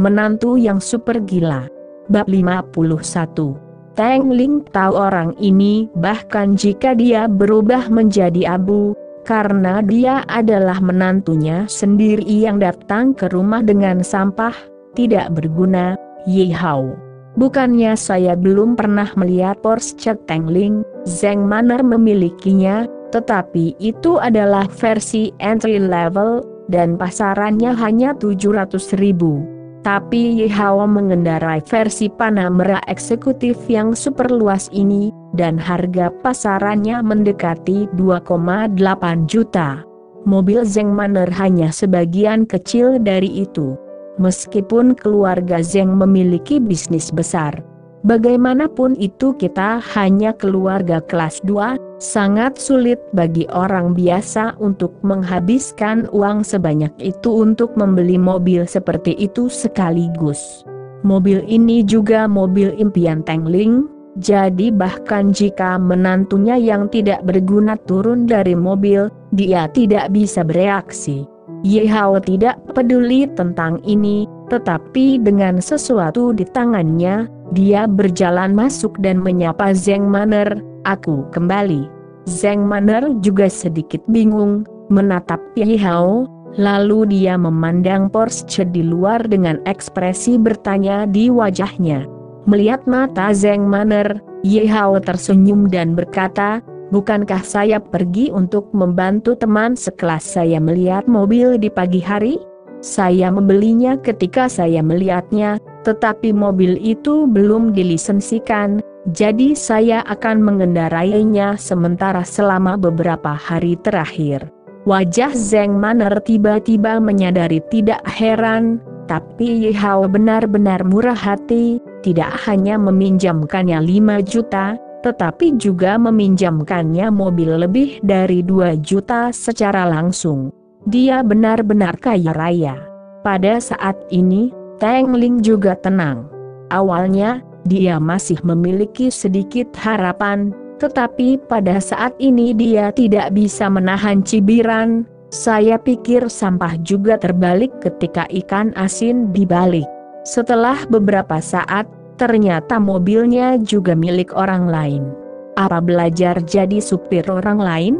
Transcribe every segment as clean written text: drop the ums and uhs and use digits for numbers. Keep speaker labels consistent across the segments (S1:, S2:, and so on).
S1: Menantu yang super gila. Bab 51. Teng Ling tahu orang ini, bahkan jika dia berubah menjadi abu, karena dia adalah menantunya sendiri yang datang ke rumah dengan sampah, tidak berguna. Ye Hao, bukannya saya belum pernah melihat Porsche Teng Ling, Zeng Manner memilikinya, tetapi itu adalah versi entry level, dan pasarannya hanya 700.000. Tapi Ye Hao mengendarai versi Panamera eksekutif yang super luas ini, dan harga pasarannya mendekati 2,8 juta. Mobil Zeng Manner hanya sebagian kecil dari itu. Meskipun keluarga Zeng memiliki bisnis besar, bagaimanapun itu kita hanya keluarga kelas 2, sangat sulit bagi orang biasa untuk menghabiskan uang sebanyak itu untuk membeli mobil seperti itu sekaligus. Mobil ini juga mobil impian Teng Ling, jadi bahkan jika menantunya yang tidak berguna turun dari mobil, dia tidak bisa bereaksi. Ye Hao tidak peduli tentang ini, tetapi dengan sesuatu di tangannya, dia berjalan masuk dan menyapa Zeng Manner, "Aku kembali." Zeng Manner juga sedikit bingung, menatap Ye Hao, lalu dia memandang Porsche di luar dengan ekspresi bertanya di wajahnya. Melihat mata Zeng Manner, Ye Hao tersenyum dan berkata, "Bukankah saya pergi untuk membantu teman sekelas saya melihat mobil di pagi hari? Saya membelinya ketika saya melihatnya, tetapi mobil itu belum dilisensikan, jadi saya akan mengendarainya sementara selama beberapa hari terakhir." Wajah Zeng Manner tiba-tiba menyadari tidak heran, tapi Ye Hao benar-benar murah hati, tidak hanya meminjamkannya 5 juta, tetapi juga meminjamkannya mobil lebih dari 2 juta secara langsung. Dia benar-benar kaya raya. Pada saat ini, Teng Ling juga tenang. Awalnya, dia masih memiliki sedikit harapan, tetapi pada saat ini dia tidak bisa menahan cibiran. "Saya pikir sampah juga terbalik ketika ikan asin dibalik." Setelah beberapa saat, ternyata mobilnya juga milik orang lain. "Apa belajar jadi supir orang lain?"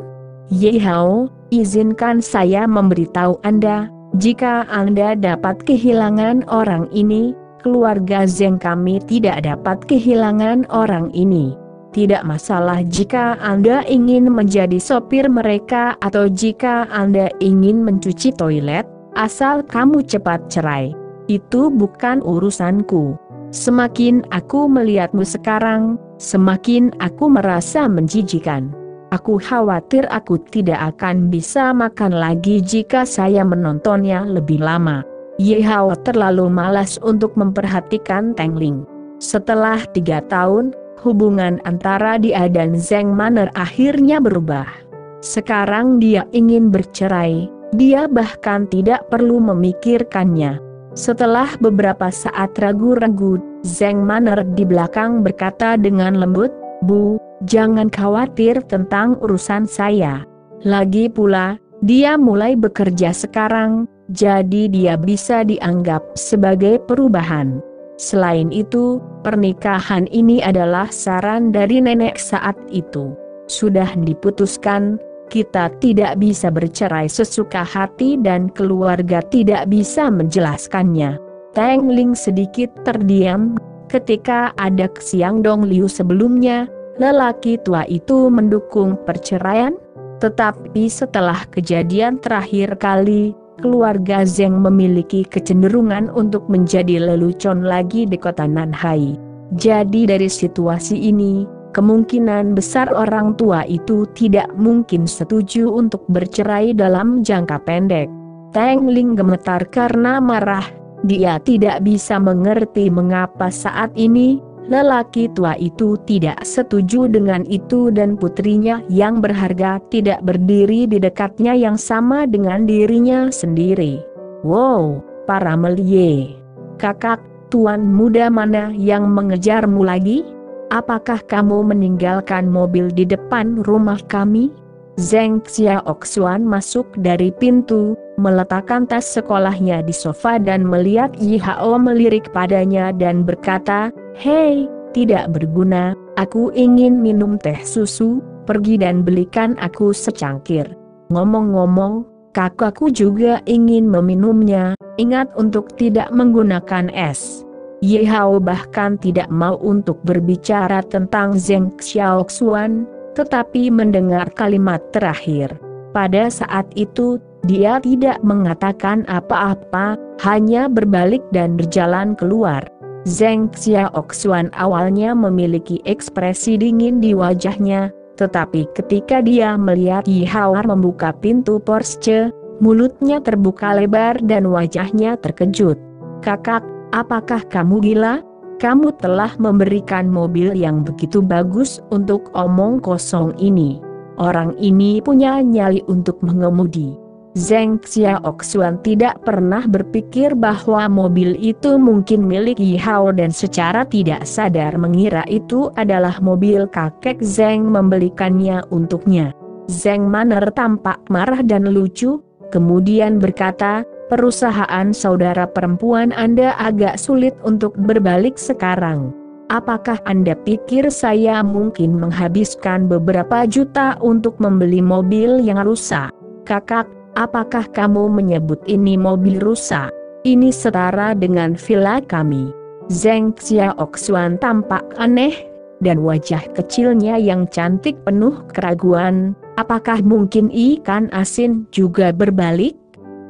S1: "Ye Hao, izinkan saya memberitahu Anda, jika Anda dapat kehilangan orang ini, keluarga Zeng kami tidak dapat kehilangan orang ini. Tidak masalah jika Anda ingin menjadi sopir mereka atau jika Anda ingin mencuci toilet, asal kamu cepat cerai. Itu bukan urusanku. Semakin aku melihatmu sekarang, semakin aku merasa menjijikan. Aku khawatir aku tidak akan bisa makan lagi jika saya menontonnya lebih lama." Ye Hao terlalu malas untuk memperhatikan Teng Ling. Setelah 3 tahun, hubungan antara dia dan Zeng Manner akhirnya berubah. Sekarang dia ingin bercerai, dia bahkan tidak perlu memikirkannya. Setelah beberapa saat ragu-ragu, Zeng Manner di belakang berkata dengan lembut, "Bu, jangan khawatir tentang urusan saya. Lagi pula, dia mulai bekerja sekarang, jadi dia bisa dianggap sebagai perubahan. Selain itu, pernikahan ini adalah saran dari nenek saat itu. Sudah diputuskan, kita tidak bisa bercerai sesuka hati dan keluarga tidak bisa menjelaskannya." Teng Ling sedikit terdiam. Ketika ada Xiang Dong Liu sebelumnya, lelaki tua itu mendukung perceraian. Tetapi setelah kejadian terakhir kali, keluarga Zeng memiliki kecenderungan untuk menjadi lelucon lagi di kota Nanhai. Jadi dari situasi ini, kemungkinan besar orang tua itu tidak mungkin setuju untuk bercerai dalam jangka pendek. Teng Ling gemetar karena marah. Dia tidak bisa mengerti mengapa saat ini lelaki tua itu tidak setuju dengan itu dan putrinya yang berharga tidak berdiri di dekatnya yang sama dengan dirinya sendiri. "Wow, para melie. Kakak, tuan muda mana yang mengejarmu lagi?" apakah kamu meninggalkan mobil di depan rumah kami? Zheng Xiaoxuan masuk dari pintu, meletakkan tas sekolahnya di sofa dan melihat Yi Hao melirik padanya dan berkata, "Hei, tidak berguna, aku ingin minum teh susu, pergi dan belikan aku secangkir. Ngomong-ngomong, kakakku juga ingin meminumnya, ingat untuk tidak menggunakan es." Yi Hao bahkan tidak mau untuk berbicara tentang Zheng Xiaoxuan, tetapi mendengar kalimat terakhir. Pada saat itu, dia tidak mengatakan apa-apa, hanya berbalik dan berjalan keluar. Zheng Xiaoxuan awalnya memiliki ekspresi dingin di wajahnya, tetapi ketika dia melihat Yi Hao membuka pintu Porsche, mulutnya terbuka lebar dan wajahnya terkejut. "Kakak, apakah kamu gila? Kamu telah memberikan mobil yang begitu bagus untuk omong kosong ini. Orang ini punya nyali untuk mengemudi." Zheng Xiaoxuan tidak pernah berpikir bahwa mobil itu mungkin milik Yi Hao dan secara tidak sadar mengira itu adalah mobil kakek Zheng membelikannya untuknya. Zheng Manner tampak marah dan lucu, kemudian berkata, "Perusahaan saudara perempuan Anda agak sulit untuk berbalik sekarang. Apakah Anda pikir saya mungkin menghabiskan beberapa juta untuk membeli mobil yang rusak? Kakak, apakah kamu menyebut ini mobil rusak? Ini setara dengan villa kami." Zheng Xiaoxuan tampak aneh, dan wajah kecilnya yang cantik penuh keraguan. Apakah mungkin ikan asin juga berbalik?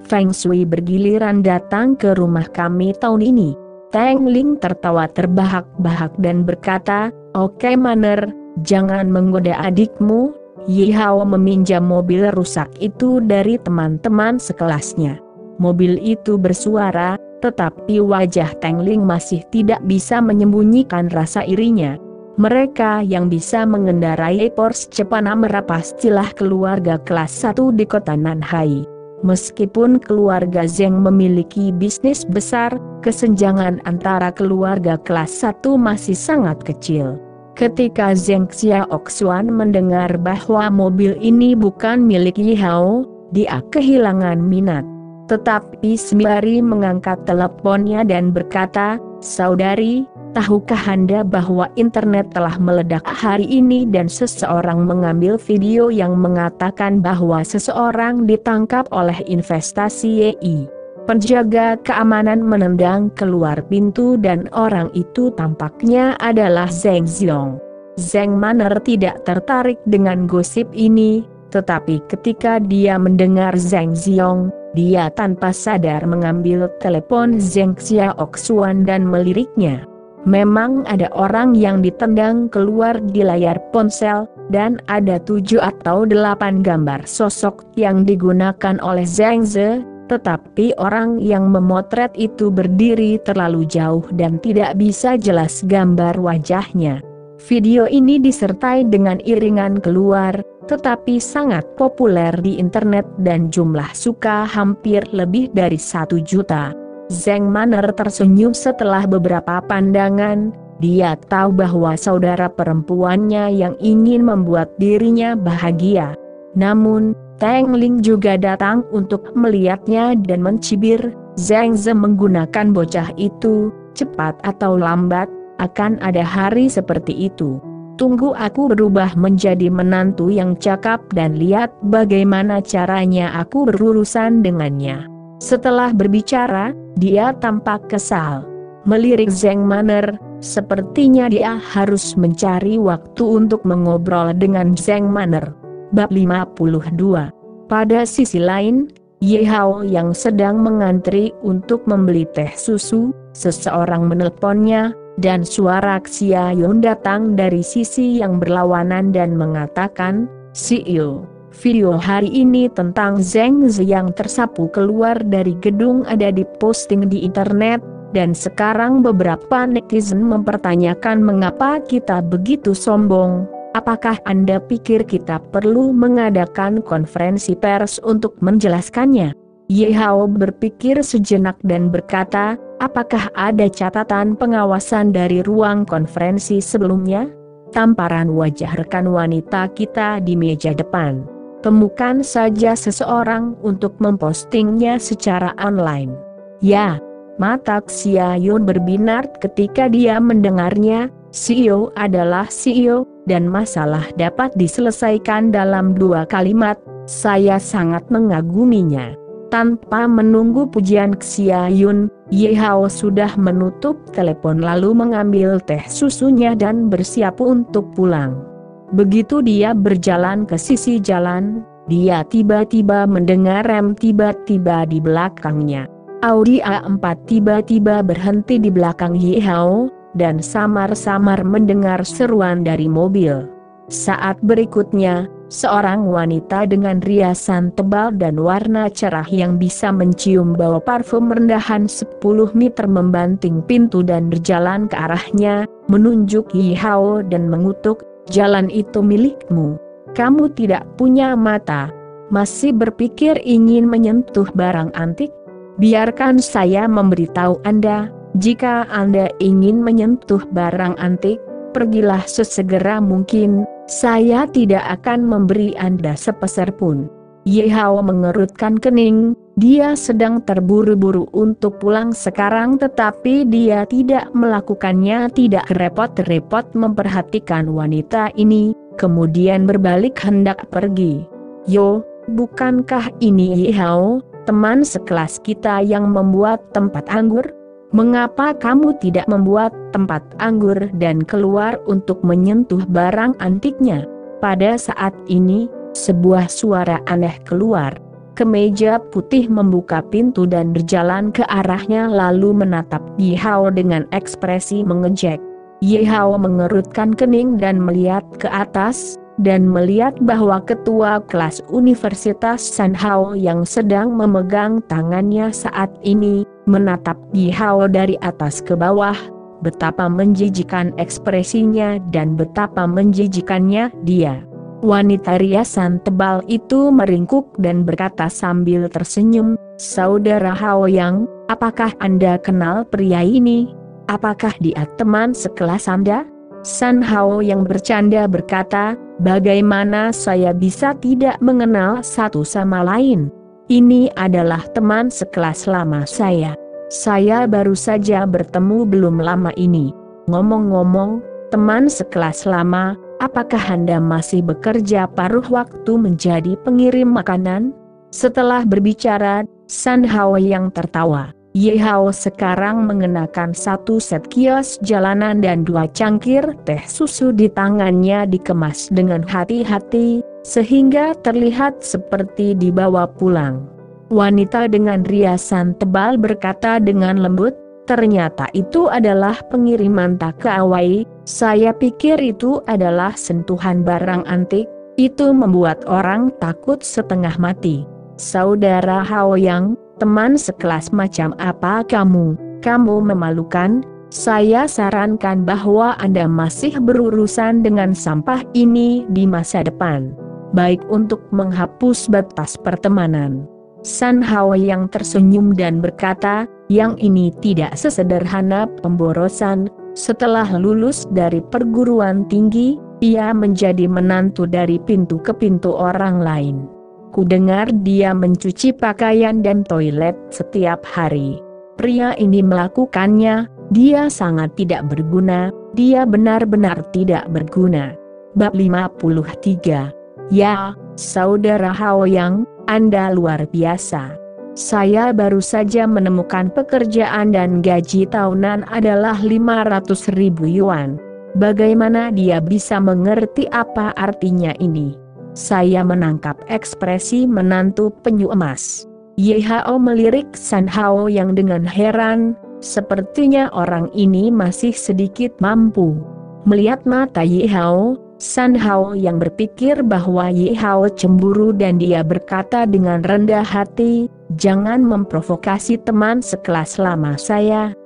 S1: Feng Shui bergiliran datang ke rumah kami tahun ini. Teng Ling tertawa terbahak-bahak dan berkata, "Oke Manner, jangan menggoda adikmu." Yi Hao meminjam mobil rusak itu dari teman-teman sekelasnya. Mobil itu bersuara, tetapi wajah Teng Ling masih tidak bisa menyembunyikan rasa irinya. Mereka yang bisa mengendarai Porsche Panamera pastilah keluarga kelas 1 di kota Nanhai. Meskipun keluarga Zheng memiliki bisnis besar, kesenjangan antara keluarga kelas 1 masih sangat kecil. Ketika Zheng Xiaoxuan mendengar bahwa mobil ini bukan milik Yi Hao, dia kehilangan minat. Tetapi sembari mengangkat teleponnya dan berkata, "Saudari, tahukah Anda bahwa internet telah meledak hari ini dan seseorang mengambil video yang mengatakan bahwa seseorang ditangkap oleh investasi YI?" Penjaga keamanan menendang keluar pintu dan orang itu tampaknya adalah Zheng Xiong. Zheng Manner tidak tertarik dengan gosip ini, tetapi ketika dia mendengar Zheng Xiong, dia tanpa sadar mengambil telepon Zheng Xiaoxuan dan meliriknya. Memang ada orang yang ditendang keluar di layar ponsel, dan ada 7 atau 8 gambar sosok yang digunakan oleh Zheng Ze. Tetapi orang yang memotret itu berdiri terlalu jauh dan tidak bisa jelas gambar wajahnya. Video ini disertai dengan iringan keluar, tetapi sangat populer di internet dan jumlah suka hampir lebih dari 1 juta. Zheng Manner tersenyum setelah beberapa pandangan. Dia tahu bahwa saudara perempuannya yang ingin membuat dirinya bahagia. Namun, Teng Ling juga datang untuk melihatnya dan mencibir, "Zheng Ze menggunakan bocah itu, cepat atau lambat, akan ada hari seperti itu. Tunggu aku berubah menjadi menantu yang cakap dan lihat bagaimana caranya aku berurusan dengannya." Setelah berbicara, dia tampak kesal. Melirik Zheng Manner, sepertinya dia harus mencari waktu untuk mengobrol dengan Zheng Manner. Bab 52. Pada sisi lain, Yi Hao yang sedang mengantri untuk membeli teh susu, seseorang menelponnya, dan suara Xia Yun datang dari sisi yang berlawanan dan mengatakan, "CEO, video hari ini tentang Zheng Ze yang tersapu keluar dari gedung ada diposting di internet, dan sekarang beberapa netizen mempertanyakan mengapa kita begitu sombong. Apakah Anda pikir kita perlu mengadakan konferensi pers untuk menjelaskannya?" Yi Hao berpikir sejenak dan berkata, Apakah ada catatan pengawasan dari ruang konferensi sebelumnya? Tamparan wajah rekan wanita kita di meja depan. Temukan saja seseorang untuk mempostingnya secara online. Ya, mata Xia Yun berbinar ketika dia mendengarnya. CEO adalah CEO, dan masalah dapat diselesaikan dalam 2 kalimat. Saya sangat mengaguminya. Tanpa menunggu pujian Xia Yun, Ye Hao sudah menutup telepon lalu mengambil teh susunya dan bersiap untuk pulang. Begitu dia berjalan ke sisi jalan, dia tiba-tiba mendengar rem tiba-tiba di belakangnya. Audi A4 tiba-tiba berhenti di belakang Ye Hao, dan samar-samar mendengar seruan dari mobil. Saat berikutnya, seorang wanita dengan riasan tebal dan warna cerah yang bisa mencium bau parfum rendahan 10 meter membanting pintu dan berjalan ke arahnya, menunjuk Ye Hao dan mengutuk, "Jalan itu milikmu. Kamu tidak punya mata. Masih berpikir ingin menyentuh barang antik? Biarkan saya memberitahu Anda, jika Anda ingin menyentuh barang antik, pergilah sesegera mungkin, saya tidak akan memberi Anda sepeser pun." Ye Hao mengerutkan kening, dia sedang terburu-buru untuk pulang sekarang tetapi dia tidak melakukannya, tidak repot-repot memperhatikan wanita ini, kemudian berbalik hendak pergi. "Yo, bukankah ini Ye Hao, teman sekelas kita yang membuat tempat anggur? Mengapa kamu tidak membuat tempat anggur dan keluar untuk menyentuh barang antiknya?" Pada saat ini, sebuah suara aneh keluar. Kemeja putih membuka pintu dan berjalan ke arahnya lalu menatap Ye Hao dengan ekspresi mengejek. Ye Hao mengerutkan kening dan melihat ke atas, dan melihat bahwa ketua kelas Universitas San Hao yang sedang memegang tangannya saat ini, menatap Ye Hao dari atas ke bawah. Betapa menjijikan ekspresinya dan betapa menjijikannya dia. Wanita riasan tebal itu meringkuk dan berkata sambil tersenyum, "Saudara Hao Yang, apakah Anda kenal pria ini? Apakah dia teman sekelas Anda?" San Hao yang bercanda berkata, "Bagaimana saya bisa tidak mengenal satu sama lain? Ini adalah teman sekelas lama saya. Saya baru saja bertemu belum lama ini. Ngomong-ngomong, teman sekelas lama, apakah Anda masih bekerja paruh waktu menjadi pengirim makanan?" Setelah berbicara, San Hao yang tertawa. Ye Hao sekarang mengenakan satu set kios jalanan dan 2 cangkir teh susu di tangannya dikemas dengan hati-hati, sehingga terlihat seperti dibawa pulang. Wanita dengan riasan tebal berkata dengan lembut, "Ternyata itu adalah pengiriman takeaway, saya pikir itu adalah sentuhan barang antik, itu membuat orang takut setengah mati. Saudara Hao Yang, teman sekelas macam apa kamu? Kamu memalukan. Saya sarankan bahwa Anda masih berurusan dengan sampah ini di masa depan. Baik untuk menghapus batas pertemanan." San Hao yang tersenyum dan berkata, "Yang ini tidak sesederhana pemborosan. Setelah lulus dari perguruan tinggi, ia menjadi menantu dari pintu ke pintu orang lain. Kudengar dia mencuci pakaian dan toilet setiap hari. Pria ini melakukannya, dia sangat tidak berguna, dia benar-benar tidak berguna." Bab 53. "Ya, Saudara Hao Yang, Anda luar biasa. Saya baru saja menemukan pekerjaan dan gaji tahunan adalah 500.000 yuan. Bagaimana dia bisa mengerti apa artinya ini?" Saya menangkap ekspresi menantu penyu emas. Ye Hao melirik San Hao yang dengan heran, sepertinya orang ini masih sedikit mampu. Melihat mata Ye Hao, San Hao yang berpikir bahwa Ye Hao cemburu dan dia berkata dengan rendah hati, "Jangan memprovokasi teman sekelas lama saya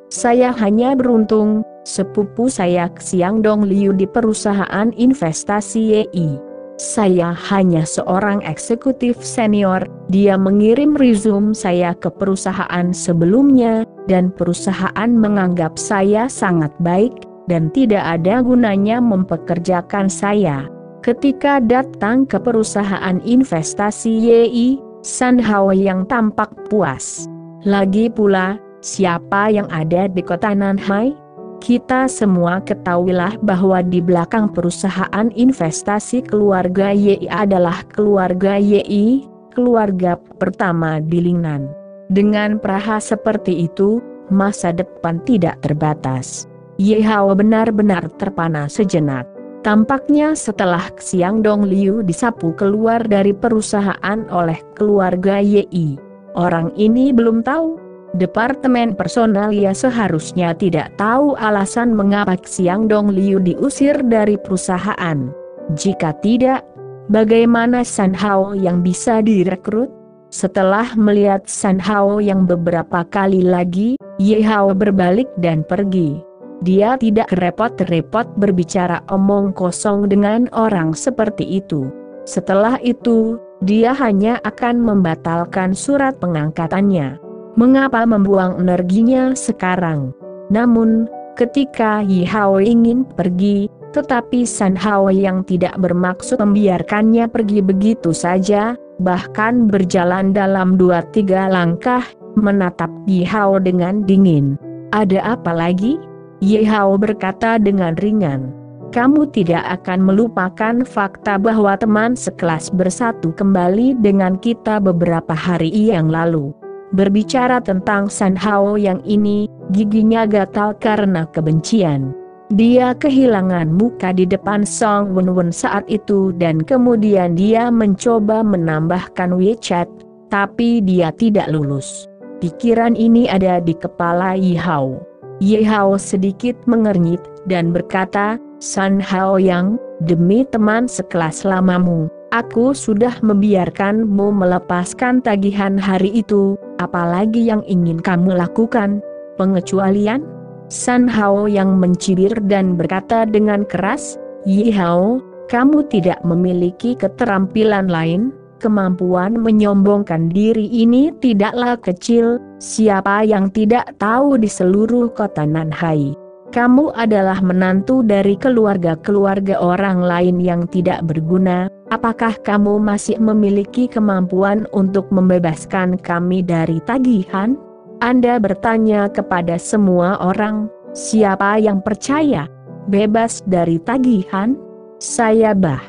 S1: hanya beruntung, sepupu saya Xiang Dong Liu di perusahaan investasi YI. Saya hanya seorang eksekutif senior. Dia mengirim resume saya ke perusahaan sebelumnya, dan perusahaan menganggap saya sangat baik, dan tidak ada gunanya mempekerjakan saya. Ketika datang ke perusahaan investasi YI, San Hao yang tampak puas. Lagi pula, siapa yang ada di kota Nanhai? Kita semua ketahuilah bahwa di belakang perusahaan investasi keluarga YI adalah keluarga YI, keluarga pertama di Lingnan. Dengan praha seperti itu, masa depan tidak terbatas. Ye Hao benar-benar terpana sejenak. Tampaknya setelah Xiang Dong Liu disapu keluar dari perusahaan oleh keluarga YI, orang ini belum tahu. Departemen personalia seharusnya tidak tahu alasan mengapa Xiang Dong Liu diusir dari perusahaan. Jika tidak, bagaimana San Hao yang bisa direkrut? Setelah melihat San Hao yang beberapa kali lagi, Ye Hao berbalik dan pergi. Dia tidak repot-repot berbicara omong kosong dengan orang seperti itu. Setelah itu, dia hanya akan membatalkan surat pengangkatannya. Mengapa membuang energinya sekarang? Namun, ketika Ye Hao ingin pergi, tetapi San Hao yang tidak bermaksud membiarkannya pergi begitu saja, bahkan berjalan dalam 2-3 langkah, menatap Ye Hao dengan dingin. Ada apa lagi? Ye Hao berkata dengan ringan. Kamu tidak akan melupakan fakta bahwa teman sekelas bersatu kembali dengan kita beberapa hari yang lalu. Berbicara tentang San Hao yang ini, giginya gatal karena kebencian. Dia kehilangan muka di depan Song Wenwen saat itu dan kemudian dia mencoba menambahkan WeChat, tapi dia tidak lulus. Pikiran ini ada di kepala Ye Hao. Ye Hao sedikit mengernyit dan berkata, San Hao yang, demi teman sekelas lamamu, aku sudah membiarkanmu melepaskan tagihan hari itu. Apalagi yang ingin kamu lakukan? Pengecualian? San Hao yang mencibir dan berkata dengan keras, Ye Hao, kamu tidak memiliki keterampilan lain, kemampuan menyombongkan diri ini tidaklah kecil, siapa yang tidak tahu di seluruh kota Nanhai. Kamu adalah menantu dari keluarga-keluarga orang lain yang tidak berguna. Apakah kamu masih memiliki kemampuan untuk membebaskan kami dari tagihan? Anda bertanya kepada semua orang, siapa yang percaya? Bebas dari tagihan? Saya bah.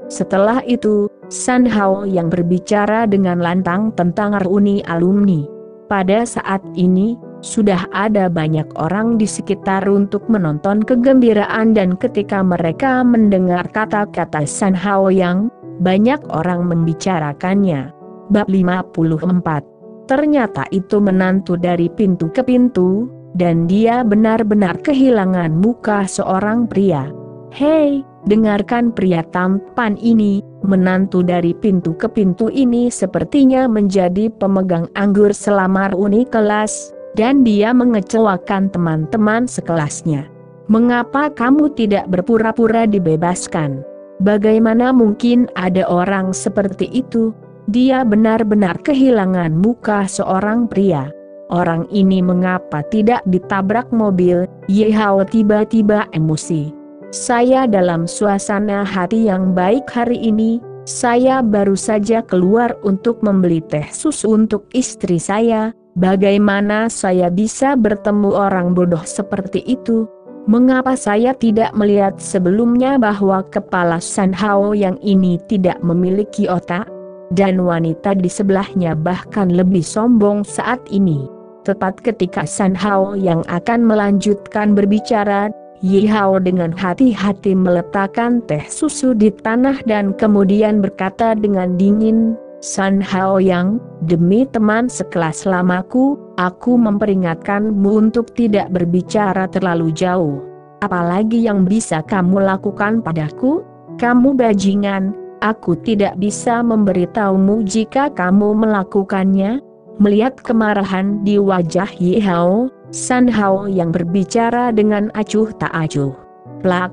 S1: Setelah itu, San Hao yang berbicara dengan lantang tentang reuni alumni. Pada saat ini, sudah ada banyak orang di sekitar untuk menonton kegembiraan dan ketika mereka mendengar kata-kata San Hao yang, banyak orang membicarakannya. Bab 54. Ternyata itu menantu dari pintu ke pintu, dan dia benar-benar kehilangan muka seorang pria. Hei, dengarkan pria tampan ini, menantu dari pintu ke pintu ini sepertinya menjadi pemegang anggur selama reuni kelas, dan dia mengecewakan teman-teman sekelasnya. Mengapa kamu tidak berpura-pura dibebaskan? Bagaimana mungkin ada orang seperti itu? Dia benar-benar kehilangan muka seorang pria. Orang ini mengapa tidak ditabrak mobil? Ye Hao tiba-tiba emosi. Saya dalam suasana hati yang baik hari ini. Saya baru saja keluar untuk membeli teh susu untuk istri saya. Bagaimana saya bisa bertemu orang bodoh seperti itu? Mengapa saya tidak melihat sebelumnya bahwa kepala San Hao yang ini tidak memiliki otak? Dan wanita di sebelahnya bahkan lebih sombong saat ini. Tepat ketika San Hao yang akan melanjutkan berbicara, Ye Hao dengan hati-hati meletakkan teh susu di tanah dan kemudian berkata dengan dingin, San Hao yang, demi teman sekelas lamaku, aku memperingatkanmu untuk tidak berbicara terlalu jauh. Apalagi yang bisa kamu lakukan padaku? Kamu bajingan, aku tidak bisa memberitahumu jika kamu melakukannya. Melihat kemarahan di wajah Ye Hao, San Hao yang berbicara dengan acuh tak acuh. Plak!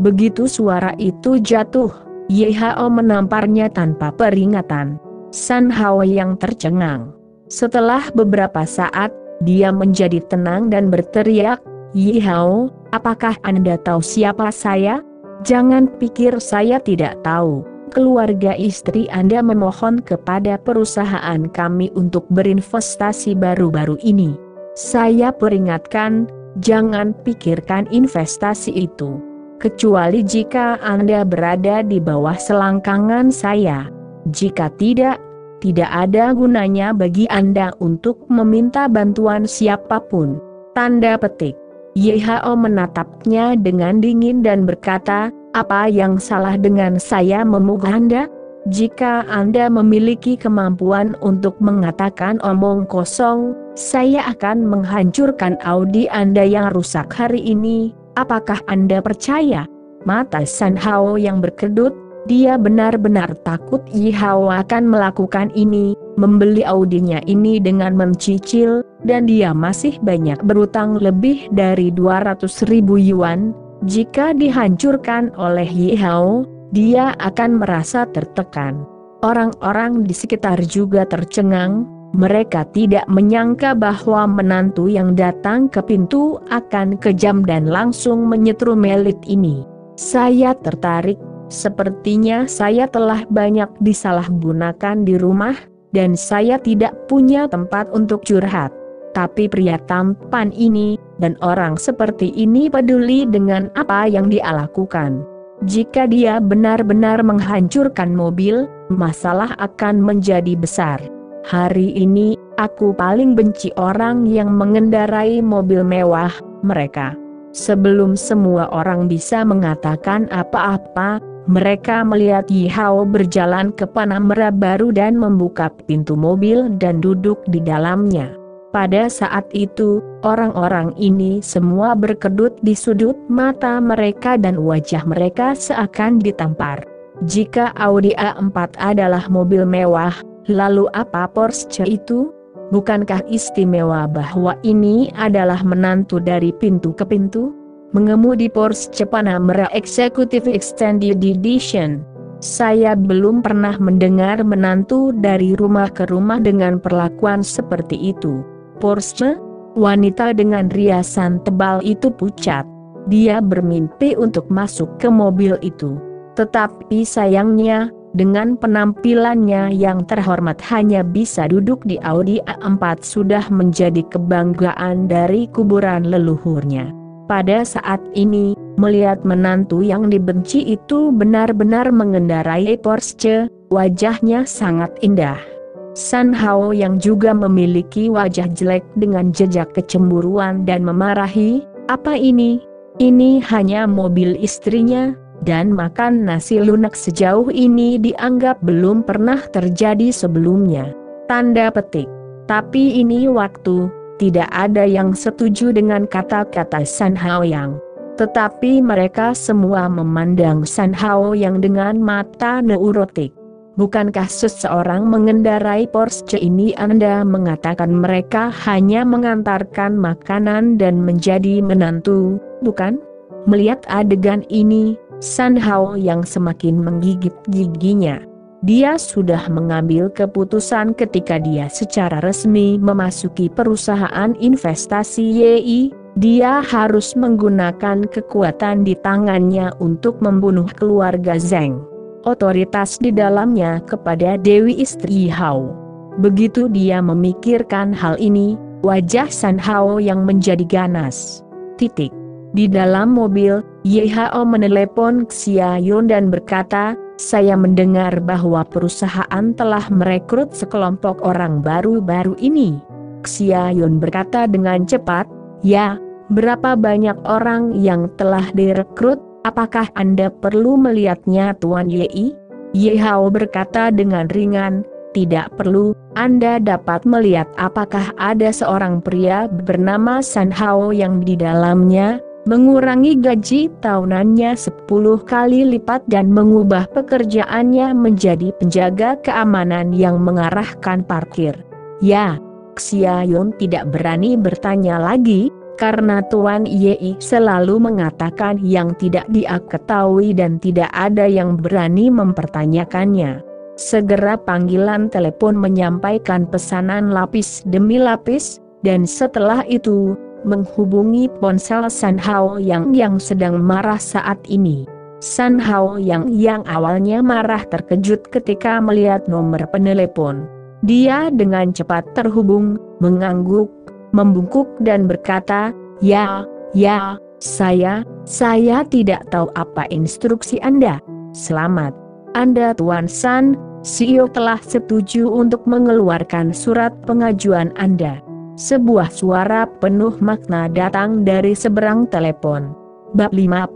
S1: Begitu suara itu jatuh, Ye Hao menamparnya tanpa peringatan. San Hao yang tercengang. Setelah beberapa saat, dia menjadi tenang dan berteriak, "Ye Hao, apakah Anda tahu siapa saya? Jangan pikir saya tidak tahu. Keluarga istri Anda memohon kepada perusahaan kami untuk berinvestasi baru-baru ini. Saya peringatkan, jangan pikirkan investasi itu. Kecuali jika Anda berada di bawah selangkangan saya. Jika tidak ada gunanya bagi Anda untuk meminta bantuan siapapun." Tanda petik. Ye Hao menatapnya dengan dingin dan berkata, "Apa yang salah dengan saya memugah Anda? Jika Anda memiliki kemampuan untuk mengatakan omong kosong, saya akan menghancurkan Audi Anda yang rusak hari ini. Apakah Anda percaya?" Mata San Hao yang berkedut, dia benar-benar takut Ye Hao akan melakukan ini, membeli Audinya ini dengan mencicil, dan dia masih banyak berutang lebih dari 200.000 yuan. Jika dihancurkan oleh Ye Hao, dia akan merasa tertekan. Orang-orang di sekitar juga tercengang. Mereka tidak menyangka bahwa menantu yang datang ke pintu akan kejam dan langsung menyetrum elit ini. "Saya tertarik, sepertinya saya telah banyak disalahgunakan di rumah, dan saya tidak punya tempat untuk curhat. Tapi pria tampan ini, dan orang seperti ini peduli dengan apa yang dia lakukan. Jika dia benar-benar menghancurkan mobil, masalah akan menjadi besar. Hari ini, aku paling benci orang yang mengendarai mobil mewah mereka. Sebelum semua orang bisa mengatakan apa-apa, mereka melihat Ye Hao berjalan ke Panamera baru dan membuka pintu mobil dan duduk di dalamnya. Pada saat itu, orang-orang ini semua berkedut di sudut mata mereka dan wajah mereka seakan ditampar. Jika Audi A4 adalah mobil mewah, lalu apa Porsche itu? Bukankah istimewa bahwa ini adalah menantu dari pintu ke pintu? Mengemudi Porsche Panamera Executive Extended Edition. Saya belum pernah mendengar menantu dari rumah ke rumah dengan perlakuan seperti itu. Porsche? Wanita dengan riasan tebal itu pucat. Dia bermimpi untuk masuk ke mobil itu. Tetapi sayangnya, dengan penampilannya yang terhormat hanya bisa duduk di Audi A4 sudah menjadi kebanggaan dari kuburan leluhurnya. Pada saat ini, melihat menantu yang dibenci itu benar-benar mengendarai Porsche, wajahnya sangat indah. San Hao yang juga memiliki wajah jelek dengan jejak kecemburuan dan memarahi, "Apa ini? Ini hanya mobil istrinya, dan makan nasi lunak sejauh ini dianggap belum pernah terjadi sebelumnya." Tanda petik. Tapi ini waktu, tidak ada yang setuju dengan kata-kata San Hao yang. Tetapi mereka semua memandang San Hao yang dengan mata neurotik. "Bukankah seseorang mengendarai Porsche ini Anda mengatakan mereka hanya mengantarkan makanan dan menjadi menantu, bukan?" Melihat adegan ini, San Hao yang semakin menggigit giginya. Dia sudah mengambil keputusan ketika dia secara resmi memasuki perusahaan investasi YI, dia harus menggunakan kekuatan di tangannya untuk membunuh keluarga Zheng. Otoritas di dalamnya kepada Dewi istri Hao. Begitu dia memikirkan hal ini, wajah San Hao yang menjadi ganas. Di dalam mobil, Ye Hao menelepon Xia Yun dan berkata, "Saya mendengar bahwa perusahaan telah merekrut sekelompok orang baru-baru ini." Xia Yun berkata dengan cepat, "Ya, berapa banyak orang yang telah direkrut? Apakah Anda perlu melihatnya Tuan Yei?" Ye Hao berkata dengan ringan, "Tidak perlu, Anda dapat melihat apakah ada seorang pria bernama San Hao yang di dalamnya mengurangi gaji tahunannya 10 kali lipat dan mengubah pekerjaannya menjadi penjaga keamanan yang mengarahkan parkir." "Ya." Xia Yun tidak berani bertanya lagi, karena Tuan Yei selalu mengatakan yang tidak dia ketahui dan tidak ada yang berani mempertanyakannya. Segera panggilan telepon menyampaikan pesanan lapis demi lapis, dan setelah itu menghubungi ponsel San Hao yang sedang marah saat ini. San Hao yang awalnya marah terkejut ketika melihat nomor penelepon. Dia dengan cepat terhubung, mengangguk, membungkuk dan berkata, ya, saya tidak tahu apa instruksi Anda. Selamat. Anda Tuan San, CEO telah setuju untuk mengeluarkan surat pengajuan Anda. Sebuah suara penuh makna datang dari seberang telepon. Bab 55.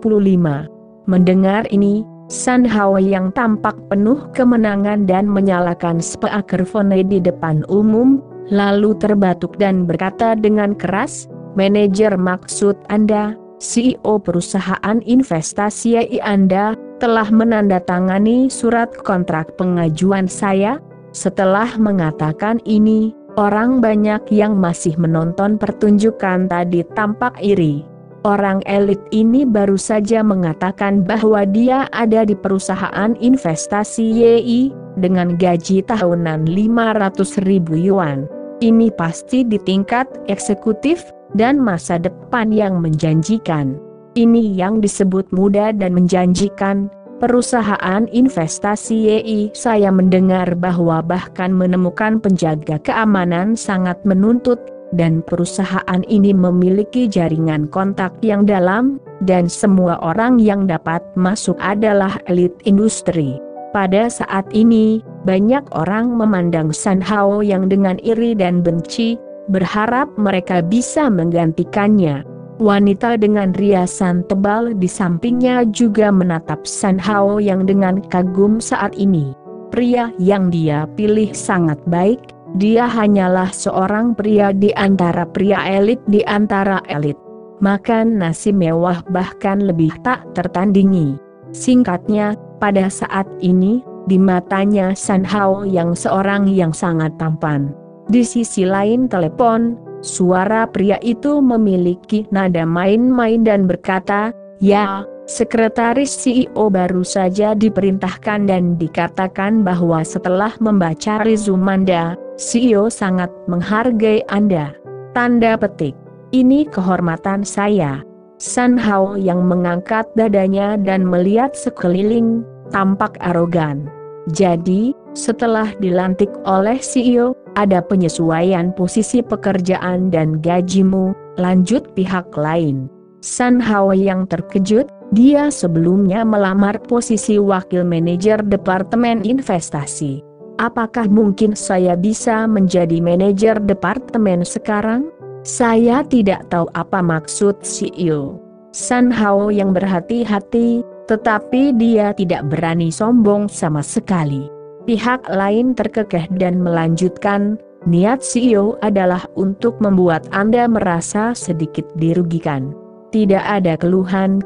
S1: Mendengar ini, San Hao yang tampak penuh kemenangan dan menyalakan speakerphone di depan umum, lalu terbatuk dan berkata dengan keras, manajer maksud Anda, CEO perusahaan investasi Anda, telah menandatangani surat kontrak pengajuan saya. Setelah mengatakan ini, orang banyak yang masih menonton pertunjukan tadi tampak iri. Orang elit ini baru saja mengatakan bahwa dia ada di perusahaan investasi YI, dengan gaji tahunan 500.000 yuan. Ini pasti di tingkat eksekutif, dan masa depan yang menjanjikan. Ini yang disebut muda dan menjanjikan. Perusahaan investasi YI saya mendengar bahwa bahkan menemukan penjaga keamanan sangat menuntut, dan perusahaan ini memiliki jaringan kontak yang dalam, dan semua orang yang dapat masuk adalah elit industri. Pada saat ini, banyak orang memandang San Hao yang dengan iri dan benci, berharap mereka bisa menggantikannya. Wanita dengan riasan tebal di sampingnya juga menatap San Hao yang dengan kagum saat ini. Pria yang dia pilih sangat baik. Dia hanyalah seorang pria di antara pria elit di antara elit. Makan nasi mewah bahkan lebih tak tertandingi. Singkatnya, pada saat ini, di matanya San Hao yang seorang yang sangat tampan. Di sisi lain telepon, suara pria itu memiliki nada main-main dan berkata, ya, sekretaris CEO baru saja diperintahkan dan dikatakan bahwa setelah membaca resume Anda, CEO sangat menghargai Anda. Tanda petik. Ini kehormatan saya. San Hao yang mengangkat dadanya dan melihat sekeliling, tampak arogan. Jadi, setelah dilantik oleh CEO, ada penyesuaian posisi pekerjaan dan gajimu, lanjut pihak lain. San Hao yang terkejut, dia sebelumnya melamar posisi wakil manajer departemen investasi. Apakah mungkin saya bisa menjadi manajer departemen sekarang? Saya tidak tahu apa maksud CEO. San Hao yang berhati-hati, tetapi dia tidak berani sombong sama sekali. Pihak lain terkekeh dan melanjutkan, niat CEO adalah untuk membuat Anda merasa sedikit dirugikan. Tidak ada keluhan,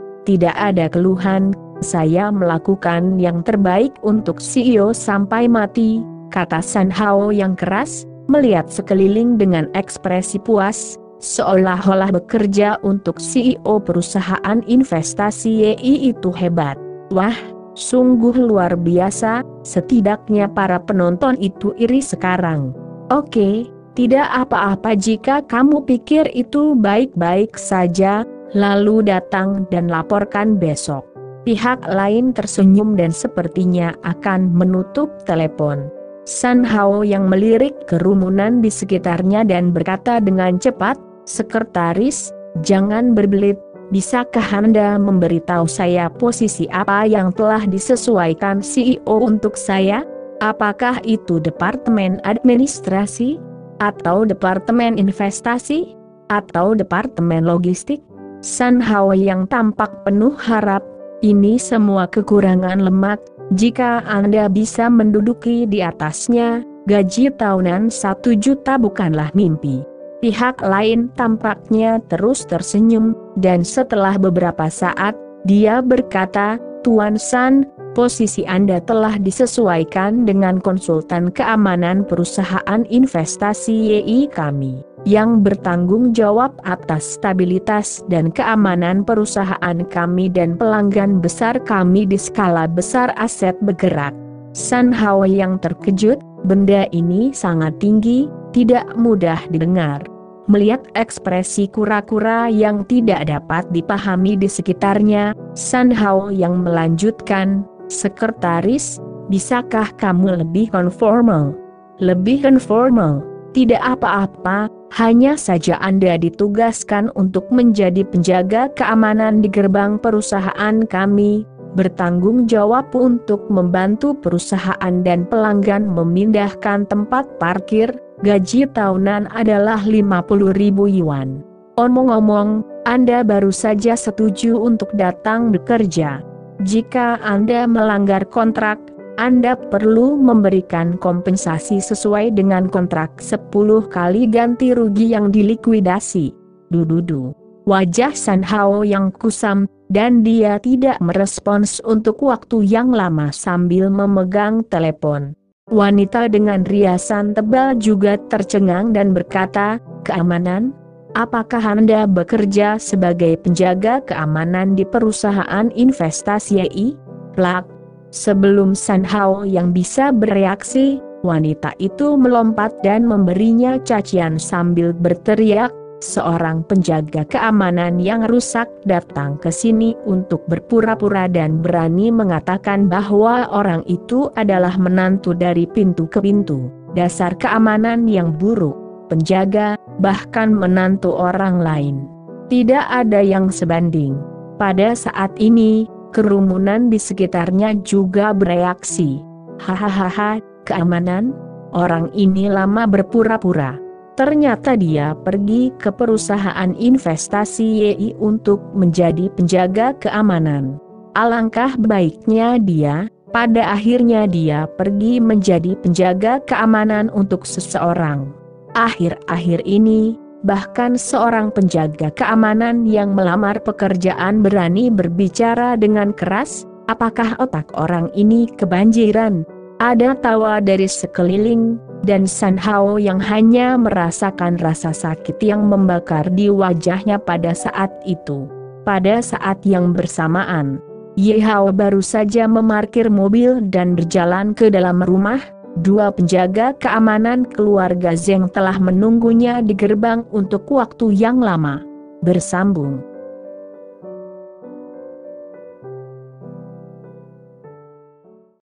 S1: saya melakukan yang terbaik untuk CEO sampai mati, kata San Hao yang keras, melihat sekeliling dengan ekspresi puas, seolah-olah bekerja untuk CEO perusahaan investasi YI itu hebat. Wah, sungguh luar biasa, setidaknya para penonton itu iri sekarang. Oke, tidak apa-apa jika kamu pikir itu baik-baik saja, lalu datang dan laporkan besok. Pihak lain tersenyum dan sepertinya akan menutup telepon. San Hao yang melirik kerumunan di sekitarnya dan berkata dengan cepat, "Sekretaris, jangan berbelit, bisakah Anda memberitahu saya posisi apa yang telah disesuaikan CEO untuk saya? Apakah itu departemen administrasi? Atau departemen investasi? Atau departemen logistik?" San Hao yang tampak penuh harap, ini semua kekurangan lemak, jika Anda bisa menduduki di atasnya, gaji tahunan 1 juta bukanlah mimpi. Pihak lain tampaknya terus tersenyum, dan setelah beberapa saat, dia berkata, "Tuan San, posisi Anda telah disesuaikan dengan konsultan keamanan perusahaan investasi YI kami. yang bertanggung jawab atas stabilitas dan keamanan perusahaan kami dan pelanggan besar kami di skala besar aset bergerak. San Hao yang terkejut, benda ini sangat tinggi, tidak mudah didengar. Melihat ekspresi kura-kura yang tidak dapat dipahami di sekitarnya, San Hao yang melanjutkan, "Sekretaris, bisakah kamu lebih konformal?" "Lebih konformal? Tidak apa-apa, hanya saja Anda ditugaskan untuk menjadi penjaga keamanan di gerbang perusahaan kami, bertanggung jawab untuk membantu perusahaan dan pelanggan memindahkan tempat parkir, gaji tahunan adalah 50.000 yuan. Omong-omong, Anda baru saja setuju untuk datang bekerja. Jika Anda melanggar kontrak, Anda perlu memberikan kompensasi sesuai dengan kontrak 10 kali ganti rugi yang dilikuidasi." Dududu. Wajah San Hao yang kusam, dan dia tidak merespons untuk waktu yang lama sambil memegang telepon. Wanita dengan riasan tebal juga tercengang dan berkata, "Keamanan? Apakah Anda bekerja sebagai penjaga keamanan di perusahaan investasi YI?" Plak. Sebelum San Hao yang bisa bereaksi, wanita itu melompat dan memberinya cacian sambil berteriak, "Seorang penjaga keamanan yang rusak datang ke sini untuk berpura-pura dan berani mengatakan bahwa orang itu adalah menantu dari pintu ke pintu. Dasar keamanan yang buruk, penjaga, bahkan menantu orang lain. Tidak ada yang sebanding." Pada saat ini, kerumunan di sekitarnya juga bereaksi. "Hahaha, keamanan? Orang ini lama berpura-pura. Ternyata dia pergi ke perusahaan investasi YI untuk menjadi penjaga keamanan. Alangkah baiknya dia, pada akhirnya dia pergi menjadi penjaga keamanan untuk seseorang. Akhir-akhir ini, bahkan seorang penjaga keamanan yang melamar pekerjaan berani berbicara dengan keras. Apakah otak orang ini kebanjiran?" Ada tawa dari sekeliling, dan San Hao yang hanya merasakan rasa sakit yang membakar di wajahnya pada saat itu. Pada saat yang bersamaan, Ye Hao baru saja memarkir mobil dan berjalan ke dalam rumah. Dua penjaga keamanan keluarga Zeng telah menunggunya di gerbang untuk waktu yang lama. Bersambung.